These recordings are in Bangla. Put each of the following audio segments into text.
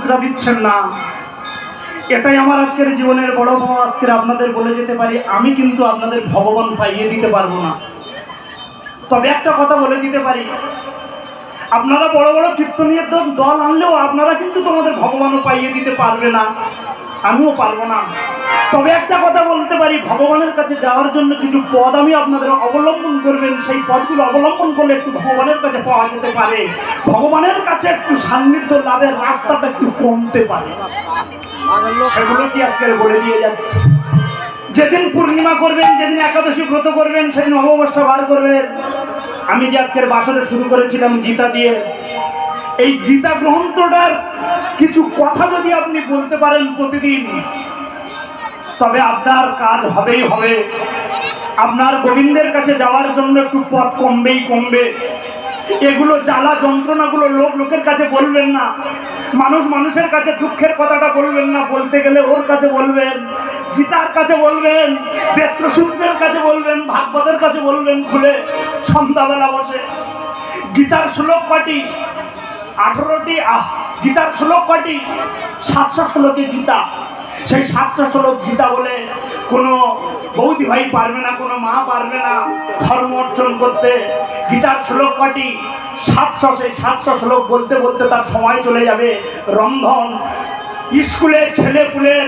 মাত্রা দিচ্ছেন না। এটাই আমার আজকের জীবনের বড় পাওয়া। আজকের আপনাদের বলে যেতে পারি, আমি কিন্তু আপনাদের ভগবান পাইয়ে দিতে পারবো না, তবে একটা কথা বলে দিতে পারি, আপনারা বড় বড় কীর্তনীয় দল আনলেও আপনারা কিন্তু তোমাদের ভগবানও পাইয়ে দিতে পারবে না, আমিও পারবো না। তবে একটা কথা বলতে পারি, ভগবানের কাছে যাওয়ার জন্য কিছু পদ আমি আপনাদের অবলম্বন করবেন, সেই পদগুলো অবলম্বন করলে একটু ভগবানের কাছে পাওয়া যেতে পারে, ভগবানের কাছে একটু সান্নিধ্য লাভের রাস্তাটা একটু কমতে পারে। সেগুলো কি আজকে বলে দিয়ে যাচ্ছে। যেদিন পূর্ণিমা করবেন, যেদিন একাদশী ব্রত করবেন, সেদিন অমাবস্যা বার করবেন। আমি যে আজকের বাসরে শুরু করেছিলাম গীতা দিয়ে, এই গীতা গ্রন্থটার কিছু কথা যদি আপনি বলতে পারেন প্রতিদিন, তবে আপনার কাজ হবেই হবে। আপনার গোবিন্দের কাছে যাওয়ার জন্য একটু পথ কমবেই কমবে। এগুলো জ্বালা যন্ত্রণাগুলো লোকের কাছে বলবেন না, মানুষের কাছে দুঃখের কথাটা বলবেন না, বলতে গেলে ওর কাছে বলবেন, গীতার কাছে বলবেন, বেত্রসূত্রের কাছে বলবেন, ভাগবতের কাছে বলবেন, খুলে সন্ধ্যাবেলা বসে। গীতার শ্লোক কটি? 18টি। গীতার শ্লোক কটি? 700 শ্লোকে গীতা। সেই 700 শ্লোক গীতা বলে কোনো বৌদি ভাই পারবে না, কোনো মা পারবে না ধর্ম অর্জন করতে। গীতার শ্লোক কটি? 700। সেই 700 শ্লোক বলতে বলতে তার সময় চলে যাবে রন্ধন, স্কুলের ছেলেপুলের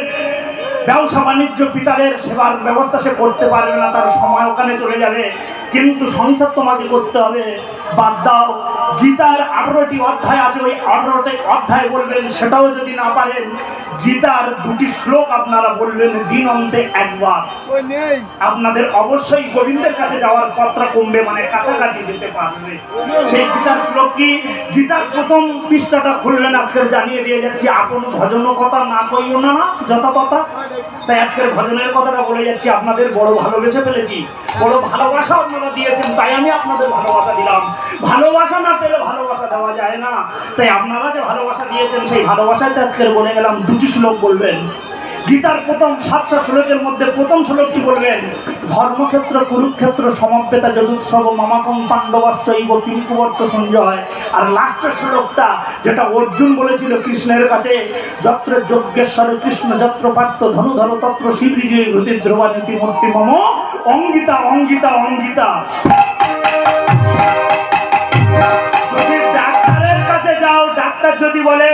ব্যবসা বাণিজ্য, পিতাদের সেবার ব্যবস্থা সে করতে পারবে না, তার সময় ওখানে চলে যাবে। কিন্তু সংসার তোমাকে করতে হবে, বাদ দাও। গীতার 18টি অধ্যায় আছে, ওই 18টি অধ্যায় বলবেন, সেটাও যদি না পারেন, গীতার 2টি শ্লোক আপনারা বলবেন দিন অন্তে একবার। আপনাদের অবশ্যই গোবিন্দের কাছে যাওয়ার পথটা কমবে, মানে কাছাকাছি যেতে পারবে। সেই গীতার শ্লোক কি? গীতার প্রথম পৃষ্ঠাটা খুললেন, আজকে জানিয়ে দিয়ে যাচ্ছি, আপন ভজন কথা না কইও না যথা কথা। তাই আজকের ভজনের কথাটা বলে যাচ্ছি, আপনাদের বড় ভালোবেসে ফেলেছি, বড় ভালোবাসা আপনারা দিয়েছেন, তাই আমি আপনাদের ভালোবাসা দিলাম। ভালোবাসা না পেলে ভালোবাসা দেওয়া যায় না, তাই আপনারা যে ভালোবাসা দিয়েছেন সেই ভালোবাসাতে আজকের বলে গেলাম। 2টি শ্লোক বলবেন গীতার প্রথম 700 শ্লোকের মধ্যে। প্রথম শ্লোকটি বলবেন, ধর্মক্ষেত্র কুরুক্ষেত্র সমবেতা যদুৎসব মামাকং পাণ্ডবাশ্চৈব কিঙ্কুবর্ত সঞ্জয়। আর লাস্টের শ্লোকটা যেটা অর্জুন বলেছিল কৃষ্ণের কাছে, যত্র যজ্ঞেশ্বর কৃষ্ণ যত্র পার্থ ধনুধর তত্র শিবরিজয় গতি ধ্রুবা নীতি মূর্তি মম অঙ্গিতা অঙ্গিতা অঙ্গিতা। যদি ডাক্তারের কাছে যাও, ডাক্তার যদি বলে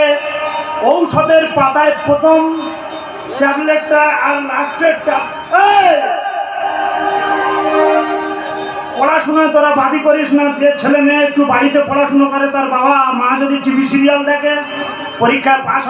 ঔষধের পাতায় প্রথম ট্যাবলেটটা আর লাস্টেরটা, পড়াশোনা তোরা বাদি করিস না। যে ছেলে মেয়ে একটু বাড়িতে পড়াশোনা করে, তার বাবা মা যদি টিভি সিরিয়াল দেখে, পরীক্ষায় পাস